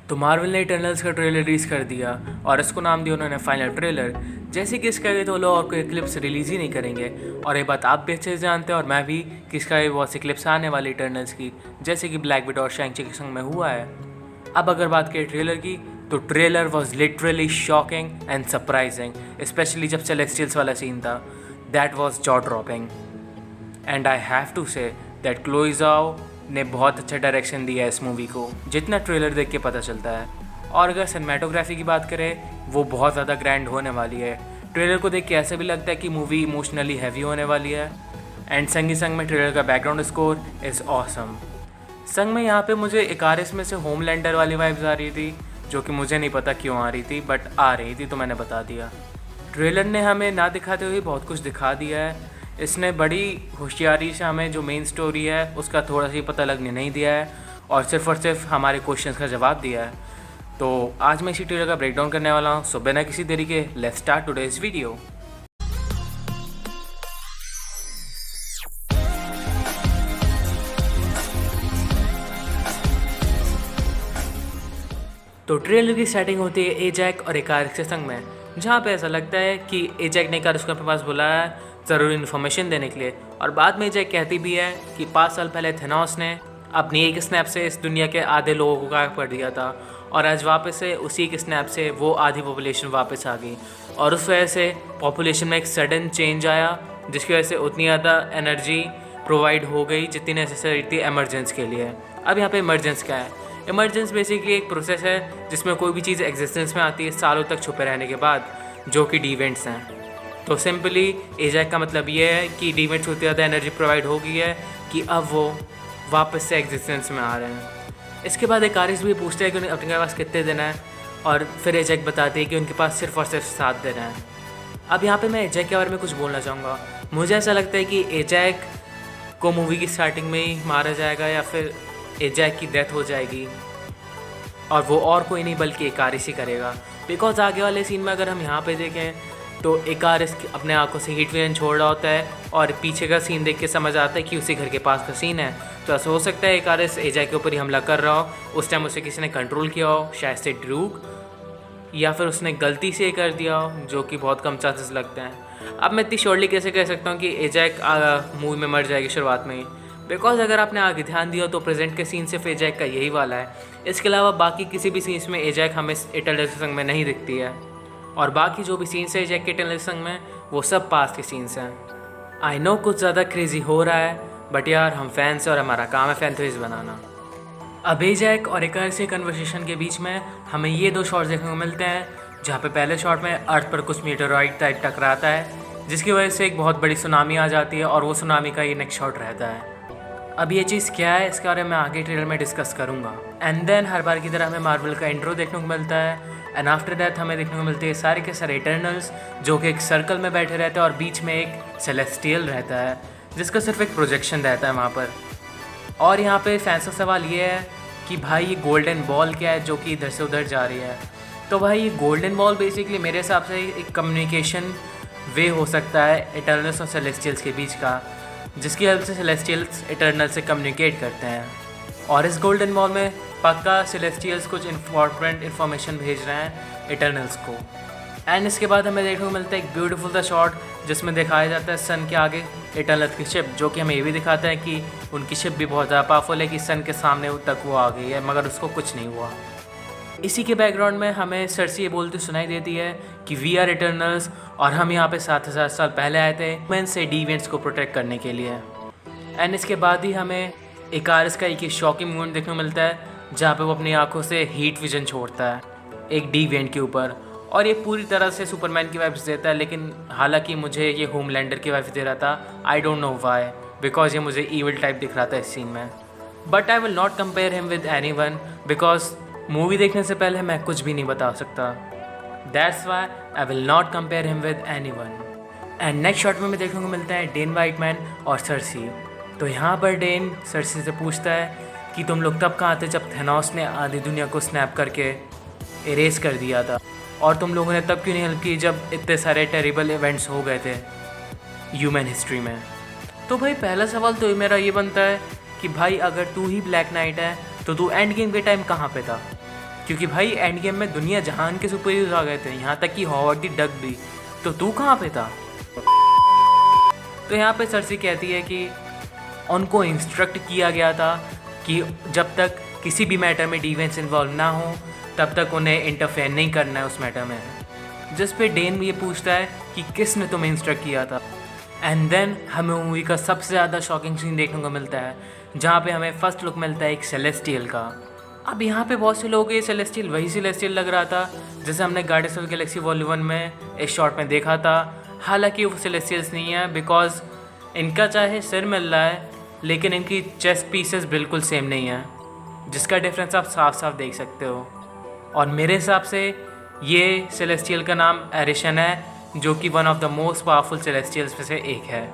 तो मार्वल ने इटर्नल्स का ट्रेलर रिलीज़ कर दिया और इसको नाम दिया उन्होंने फाइनल ट्रेलर। जैसे कि इसका ये तो लोग और कोई क्लिप्स रिलीज़ ही नहीं करेंगे, और ये बात आप भी अच्छे से जानते हैं और मैं भी कि इसका ये बहुत सी क्लिप्स आने वाली इटर्नल्स की, जैसे कि ब्लैक विडो और शैंग-ची के संग में हुआ है। अब अगर बात करें ट्रेलर की, तो trailer was literally shocking and surprising, specially जब सेलेस्टियल्स वाला सीन था। That was jaw dropping and I have to say that Chloe Zhao ने बहुत अच्छा डायरेक्शन दिया है इस मूवी को, जितना ट्रेलर देख के पता चलता है। और अगर सिनेमेटोग्राफी की बात करें, वो बहुत ज़्यादा ग्रैंड होने वाली है। ट्रेलर को देख के ऐसा भी लगता है कि मूवी इमोशनली हैवी होने वाली है। एंड संग ही संग में ट्रेलर का बैकग्राउंड स्कोर इज़ ऑसम। संग में यहाँ पे मुझे इकारिस में से होमलैंडर वाली वाइब्स आ रही थी, जो कि मुझे नहीं पता क्यों आ रही थी, बट आ रही थी तो मैंने बता दिया। ट्रेलर ने हमें ना दिखाते हुए बहुत कुछ दिखा दिया है। इसने बड़ी होशियारी से हमें जो मेन स्टोरी है उसका थोड़ा सा ही पता लगने नहीं दिया है, और सिर्फ हमारे क्वेश्चंस का जवाब दिया है। तो आज मैं इसी ट्रेलर का ब्रेकडाउन करने वाला हूँ। सो बिना किसी देरी के लेट्स स्टार्ट टुडेज वीडियो। तो ट्रेलर की स्टार्टिंग होती है एजैक और इकारिस के संग में, जहाँ पे ऐसा लगता है कि एजैक ने इकारिस को अपने पास बुलाया है ज़रूरी इन्फॉर्मेशन देने के लिए। और बाद में एजैक कहती भी है कि 5 साल पहले थेनोस ने अपनी एक स्नैप से इस दुनिया के आधे लोगों को गायब कर दिया था, और आज वापस से उसी एक स्नैप से वो आधी पॉपुलेशन वापस आ गई, और उस वजह से पॉपुलेशन में एक सडन चेंज आया, जिसकी वजह से उतनी ज़्यादा एनर्जी प्रोवाइड हो गई जितनी नेसेसरी थी एमरजेंस के लिए। अब यहाँ पे इमरजेंस क्या है? इमरजेंस बेसिकली एक प्रोसेस है जिसमें कोई भी चीज़ एग्जिस्टेंस में आती है सालों तक छुपे रहने के बाद, जो कि डीवेंट्स हैं। तो सिंपली एजैक का मतलब ये है कि डीवेंट्स उतनी ज़्यादा एनर्जी प्रोवाइड हो गई है कि अब वो वापस से एग्जिस्टेंस में आ रहे हैं। इसके बाद इकारिस भी पूछते हैं कि उन्हें अपने पास कितने दिन है, और फिर एजैक बताती है कि उनके पास सिर्फ और सिर्फ 7 दिन है। अब यहाँ पे मैं एजैक के बारे में कुछ बोलना चाहूँगा। मुझे ऐसा लगता है कि एजैक को मूवी की स्टार्टिंग में ही मारा जाएगा, या फिर एजैक की डेथ हो जाएगी, और वो और कोई नहीं बल्कि इकारिस ही करेगा। बिकॉज आगे वाले सीन में अगर हम यहाँ पे देखें तो इकारिस अपने आंखों से हीट विजन छोड़ रहा होता है, और पीछे का सीन देख के समझ आता है कि उसी घर के पास का सीन है। तो ऐसा हो सकता है इकारिस एजैक के ऊपर ही हमला कर रहा हो, उस टाइम उसे किसी ने कंट्रोल किया हो, शायद से ड्रूक, या फिर उसने गलती से कर दिया हो, जो कि बहुत कम चांसेस लगते हैं। अब मैं इतनी श्योरली कैसे कह सकता हूँ कि एजैक मूवी में मर जाएगी शुरुआत में ही? बिकॉज अगर आपने आगे ध्यान दिया तो प्रेजेंट के सीन सिर्फ एजैक का यही वाला है। इसके अलावा बाकी किसी भी सीन्स में एजैक हमें इटर्नल्स के संग में नहीं दिखती है, और बाकी जो भी सीन्स है एजैक के इटर्नल्स के संग में वो सब पास्ट के सीन्स हैं। आई नो कुछ ज़्यादा क्रेजी हो रहा है, बट यार हम फैंस हैं और हमारा काम है फैन थ्रीज बनाना। अब एजैक और इकारिस के कन्वर्सेशन के बीच में हमें ये 2 शॉट्स देखने को मिलते हैं, जहाँ पे पहले शॉट में अर्थ पर कुछ मीटरॉइड टाइप टकराता है, जिसकी वजह से एक बहुत बड़ी सुनामी आ जाती है, और वो सुनामी का ये नेक्स्ट शॉट रहता है। अब ये चीज़ क्या है इसके बारे में आगे ट्रेलर में डिस्कस करूँगा। एंड देन हर बार की तरह हमें मार्वल का इंट्रो देखने को मिलता है, एंड आफ्टर दैट हमें देखने को मिलते हैं सारे के सारे इटर्नल्स, जो कि एक सर्कल में बैठे रहते हैं और बीच में एक सेलेस्टियल रहता है, जिसका सिर्फ एक प्रोजेक्शन रहता है वहाँ पर। और यहाँ पे फैंस का सवाल ये है कि भाई ये गोल्डन बॉल क्या है जो कि इधर से उधर जा रही है? तो भाई ये गोल्डन बॉल बेसिकली मेरे हिसाब से एक कम्युनिकेशन वे हो सकता है इटर्नल्स और सेलेस्टियल्स के बीच का, जिसकी हेल्प से सेलेस्टियल्स इटर्नल से कम्युनिकेट करते हैं। और इस गोल्डन बॉल में पक्का सेलेस्टियल्स कुछ इम्पॉर्टेंट इन्फॉर्मेशन भेज रहे हैं इटर्नल्स को। एंड इसके बाद हमें देखने को मिलता है एक ब्यूटीफुल सा शॉट, जिसमें दिखाया जाता है सन के आगे इटर्नल्स की शिप, जो कि हमें ये भी दिखाता है कि उनकी शिप भी बहुत ज़्यादा पावरफुल है, कि सन के सामने तक वो आ गई है मगर उसको कुछ नहीं हुआ। इसी के बैकग्राउंड में हमें सर्सी ये बोलती सुनाई देती है कि वी आर इटर्नल्स, और हम यहाँ पे 7000 साल पहले आए थे ह्यूमन से डीवेंट्स को प्रोटेक्ट करने के लिए। एंड इसके बाद ही हमें इकारिस का एक शॉकिंग मोमेंट देखने को मिलता है, जहाँ पे वो अपनी आंखों से हीट विजन छोड़ता है एक डीवेंट के ऊपर, और ये पूरी तरह से सुपरमैन की वाइब्स देता है। लेकिन हालांकि मुझे ये होमलैंडर की वाइब्स दे रहा था, I don't know why, because ये मुझे ईविल टाइप दिख रहा था इस सीन में। But I will not compare him with any one, because movie देखने से पहले मैं कुछ भी नहीं बता सकता। That's why I will not compare him with any one. And next shot में देखने को मिलता है डेन वाइटमैन और सर्सी। तो यहाँ पर डेन सर्सी से पूछता है कि तुम लोग तब कहाँ थे जब थेनोस ने आधी दुनिया को स्नैप करके इरेज कर दिया था, और तुम लोगों ने तब क्यों नहीं हेल्प की जब इतने सारे टेरिबल इवेंट्स हो गए थे ह्यूमन हिस्ट्री में? तो भाई पहला सवाल तो मेरा ये बनता है कि भाई अगर तू ही ब्लैक नाइट है तो तू एंड गेम के टाइम कहाँ पे था? क्योंकि भाई एंड गेम में दुनिया जहान के सुपर हीरोज आ गए थे, यहाँ तक कि हॉवर्ड द डक भी, तो तू कहाँ पे था? तो यहाँ पे सर्सी कहती है कि उनको इंस्ट्रक्ट किया गया था कि जब तक किसी भी मैटर में डिफेंस इन्वॉल्व ना हो तब तक उन्हें इंटरफेयर नहीं करना है उस मैटर में। जिस पे डेन ये पूछता है कि किसने तुम्हें इंस्ट्रक्ट किया था। एंड देन हमें मूवी का सबसे ज़्यादा शॉकिंग सीन देखने को मिलता है, जहाँ पे हमें फर्स्ट लुक मिलता है एक सेलेस्टियल का। अब यहाँ पे बहुत से लोग ये सेलेस्टियल वही सेलेस्टियल लग रहा था जैसे हमने गार्डियंस ऑफ गैलेक्सी वॉल्यूम 1 में इस शॉट में देखा था। हालांकि वो सेलेस्टियल्स नहीं है, बिकॉज इनका चाहे सिर मिल रहा है लेकिन इनकी चेस्ट पीसेस बिल्कुल सेम नहीं है, जिसका डिफरेंस आप साफ साफ देख सकते हो। और मेरे हिसाब से ये सेलेस्टियल का नाम एरिशन है, जो कि one of the most powerful celestials में से एक है।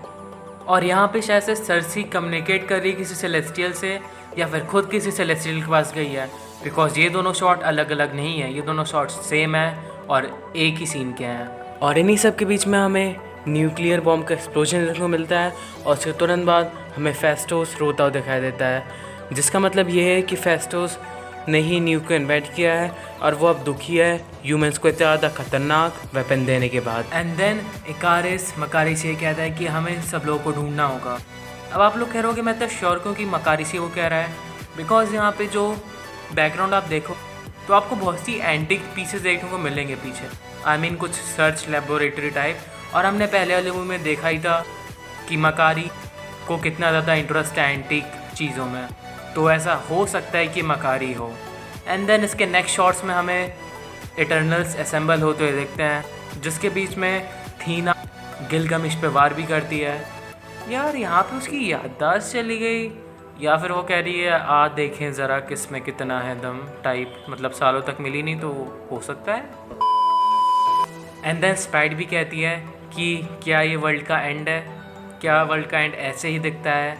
और यहाँ पे शायद से सर्सी कम्युनिकेट कर रही है किसी सेलेस्टियल से या फिर खुद किसी सेलेस्टियल के पास गई है, बिकॉज ये दोनों शॉट अलग अलग नहीं है, ये दोनों शॉट सेम है और एक ही सीन के हैं। और इन्हीं सब के बीच में हमें न्यूक्लियर बॉम्ब का एक्सप्लोजन देखने को मिलता है और उसके तुरंत बाद हमें फेस्टोस रोता हुआ दिखाई देता है, जिसका मतलब ये है कि फेस्टोस ने ही न्यूक को इन्वेंट किया है और वो अब दुखी है ह्यूमंस को इतना ज़्यादा खतरनाक वेपन देने के बाद। एंड देन इकारिस मकारिस ये कहता है कि हमें सब लोगों को ढूंढना होगा। अब आप लोग कह रहे हो कि मैं तो श्योर क्यों कि मकारिस वो कह रहा है, बिकॉज यहाँ पे जो बैकग्राउंड आप देखो तो आपको बहुत सी एंटिक पीसेस देखने को मिलेंगे पीछे। आई मीन कुछ सर्च लेबोरेटरी टाइप। और हमने पहले वाले मूवी में देखा ही था कि मकारी को कितना ज़्यादा इंटरेस्ट है एंटिक चीज़ों में, तो ऐसा हो सकता है कि मकारी हो। एंड देन इसके नेक्स्ट शॉट्स में हमें इटर्नल्स असेंबल होते हुए देखते हैं, जिसके बीच में थीना गिलगमिश पे वार भी करती है। यार यहाँ पे उसकी याददाश्त चली गई या फिर वो कह रही है आ देखें ज़रा किस में कितना है दम टाइप, मतलब सालों तक मिली नहीं तो हो सकता है। एंड देन स्प्राइट भी कहती है कि क्या ये वर्ल्ड का एंड है, क्या वर्ल्ड का एंड ऐसे ही दिखता है।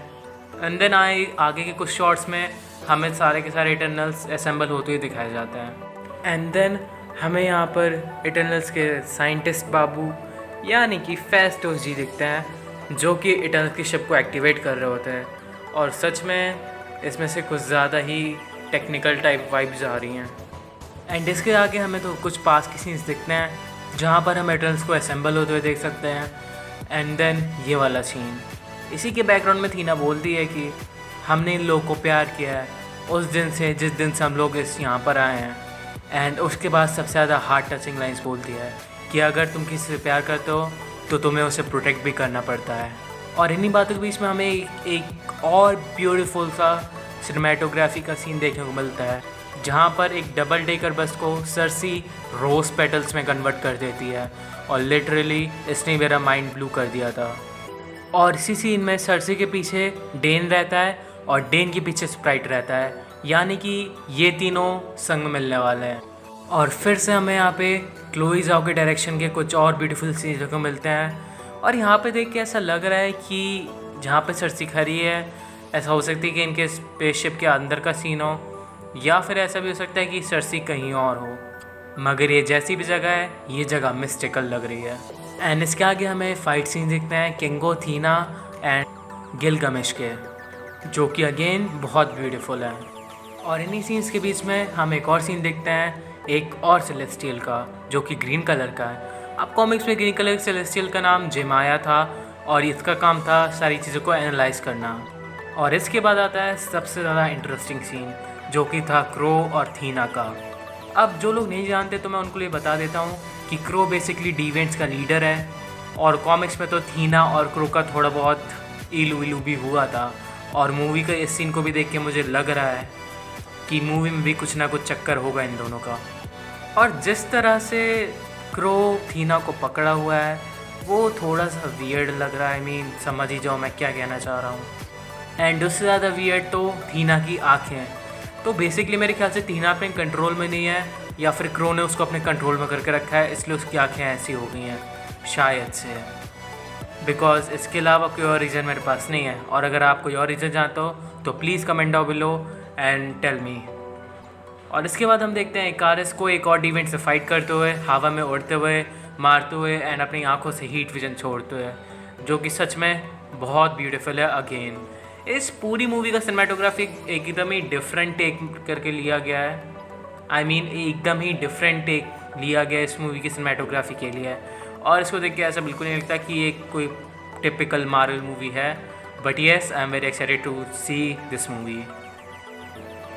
एंड देन आगे के कुछ शॉट्स में हमें सारे के सारे इटर्नल्स असेंबल होते हुए दिखाए जाते हैं। एंड देन हमें यहाँ पर इटर्नल्स के साइंटिस्ट बाबू यानी कि फेस्टोस जी दिखते हैं, जो कि इटर्नल्स की शिप को एक्टिवेट कर रहे होते हैं। और सच में इसमें से कुछ ज़्यादा ही टेक्निकल टाइप वाइब्स आ रही हैं। एंड इसके आगे हमें तो कुछ पास की सीन्स दिखते हैं जहाँ पर हम इटर्नल्स को असेंबल होते हुए देख सकते हैं। एंड देन ये वाला सीन, इसी के बैकग्राउंड में थीना बोलती है कि हमने इन लोगों को प्यार किया है उस दिन से जिस दिन से हम लोग इस यहाँ पर आए हैं। एंड उसके बाद सबसे ज़्यादा हार्ट टचिंग लाइन्स बोलती है कि अगर तुम किसी से प्यार करते हो तो तुम्हें उसे प्रोटेक्ट भी करना पड़ता है। और इन्हीं बातों के बीच में हमें एक और ब्यूटीफुल सा सिनेमेटोग्राफी का सीन देखने को मिलता है, जहाँ पर एक डबल डेकर बस को सर्सी रोज पेटल्स में कन्वर्ट कर देती है और लिटरली इसने मेरा माइंड ब्लू कर दिया था। और इसी सीन में सर्सी के पीछे डेन रहता है और डेन के पीछे स्प्राइट रहता है, यानी कि ये तीनों संग मिलने वाले हैं। और फिर से हमें यहाँ पे क्लोई ज़ाओ के डायरेक्शन के कुछ और ब्यूटीफुल सीन देखने को मिलते हैं। और यहाँ पे देख के ऐसा लग रहा है कि जहाँ पे सर्सी खड़ी है ऐसा हो सकता है कि इनके स्पेसशिप के अंदर का सीन हो, या फिर ऐसा भी हो सकता है कि सर्सी कहीं और हो। मगर ये जैसी भी जगह है ये जगह मिस्टिकल लग रही है। एंड इसके आगे हमें फ़ाइट सीन दिखते हैं किंगो, थीना एंड गिलगमिश के, जो कि अगेन बहुत ब्यूटीफुल है। और इन्हीं सीन्स के बीच में हम एक और सीन देखते हैं एक और सेलेस्टियल का, जो कि ग्रीन कलर का है। अब कॉमिक्स में ग्रीन कलर सेलेस्टियल का नाम जेमाया था और इसका काम था सारी चीज़ों को एनालाइज करना। और इसके बाद आता है सबसे ज़्यादा इंटरेस्टिंग सीन, जो कि था क्रो और थीना का। अब जो लोग नहीं जानते तो मैं उनको लिए बता देता हूँ कि क्रो बेसिकली डिवेंट्स का लीडर है, और कॉमिक्स में तो थीना और क्रो का थोड़ा बहुत इलू इलू भी हुआ था। और मूवी का इस सीन को भी देख के मुझे लग रहा है कि मूवी में भी कुछ ना कुछ चक्कर होगा इन दोनों का। और जिस तरह से क्रो थीना को पकड़ा हुआ है वो थोड़ा सा वियर्ड लग रहा है। आई मीन समझ ही जाओ मैं क्या कहना चाह रहा हूँ। एंड उससे ज़्यादा वियर्ड तो थीना की आँखें हैं। तो बेसिकली मेरे ख्याल से थीना अपने कंट्रोल में नहीं है, या फिर क्रो ने उसको अपने कंट्रोल में करके रखा है, इसलिए उसकी आँखें ऐसी हो गई हैं शायद से। बिकॉज इसके अलावा कोई और रीज़न मेरे पास नहीं है। और अगर आप कोई और रीज़न जानते हो तो please comment down below and tell me. और इसके बाद हम देखते हैं इकारिस को एक और डिवेंट से फाइट करते हुए, हवा में उड़ते हुए, मारते हुए एंड अपनी आंखों से हीट विजन छोड़ते हुए, जो कि सच में बहुत ब्यूटीफुल है। अगेन इस पूरी मूवी का सिनेमाटोग्राफी एकदम ही डिफरेंट टेक करके लिया गया है। आई मीन एकदम ही डिफरेंट टेक लिया गया इस मूवी की सिनेमाटोग्राफी के लिए, और इसको देख के ऐसा बिल्कुल नहीं लगता कि ये कोई टिपिकल मार्वल मूवी है। But yes, I am very excited to see this movie.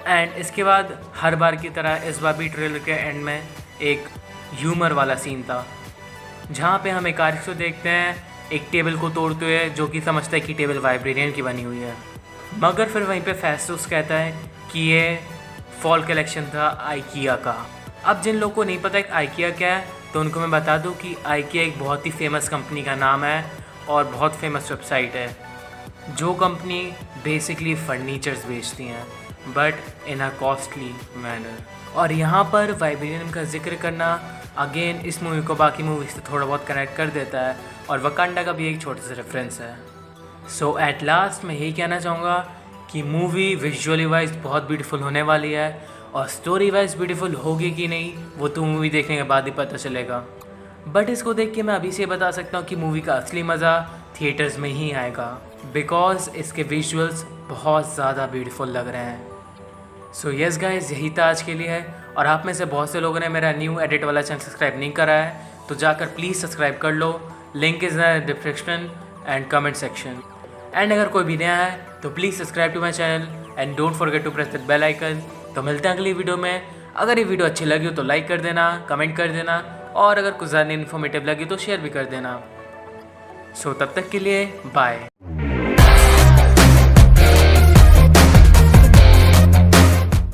And इसके बाद हर बार की तरह इस बार भी ट्रेलर के एंड में एक ह्यूमर वाला सीन था, जहाँ पे हम एक आर्टिस्ट को देखते हैं एक टेबल को तोड़ते हुए, जो कि समझता है कि टेबल वाइब्रेनियम की बनी हुई है, मगर फिर वहीं पे फेस्टस कहता है कि ये फॉल कलेक्शन था आइकिया का। अब जिन लोगों को नहीं पता कि आइकिया क्या है, तो उनको मैं बता दूं कि आइकिया एक बहुत ही फेमस कंपनी का नाम है और बहुत फेमस वेबसाइट है, जो कंपनी बेसिकली फर्नीचर्स बेचती हैं but in a costly manner. और यहाँ पर वाइब्रेनियम का जिक्र करना अगेन इस मूवी को बाकी मूवी से थोड़ा बहुत कनेक्ट कर देता है, और वकांडा का भी एक छोटा सा रेफरेंस है। सो एट लास्ट मैं यही कहना चाहूँगा कि मूवी विजुअली वाइज बहुत ब्यूटीफुल होने वाली है, और स्टोरी वाइज ब्यूटीफुल होगी कि नहीं वो तो मूवी देखने के बाद ही पता चलेगा। बट इसको देख के मैं अभी से बता सकता हूँ कि मूवी का असली मज़ा थिएटर्स में ही आएगा, बिकॉज इसके विजुअल्स बहुत ज़्यादा ब्यूटीफुल लग रहे हैं। सो यस गाइज, यही था आज के लिए है, और आप में से बहुत से लोगों ने मेरा न्यू एडिट वाला चैनल सब्सक्राइब नहीं करा है, तो जाकर प्लीज़ सब्सक्राइब कर लो। Link is in description and comment section. And अगर कोई भी नया है तो please subscribe to my channel and don't forget to press that bell icon. तो मिलते हैं अगली वीडियो में। अगर ये वीडियो अच्छी लगी हो तो लाइक कर देना, कमेंट कर देना, और अगर कुछ ज़्यादा इन्फॉर्मेटिव लगी तो शेयर भी कर देना। सो तब तक के लिए बाय।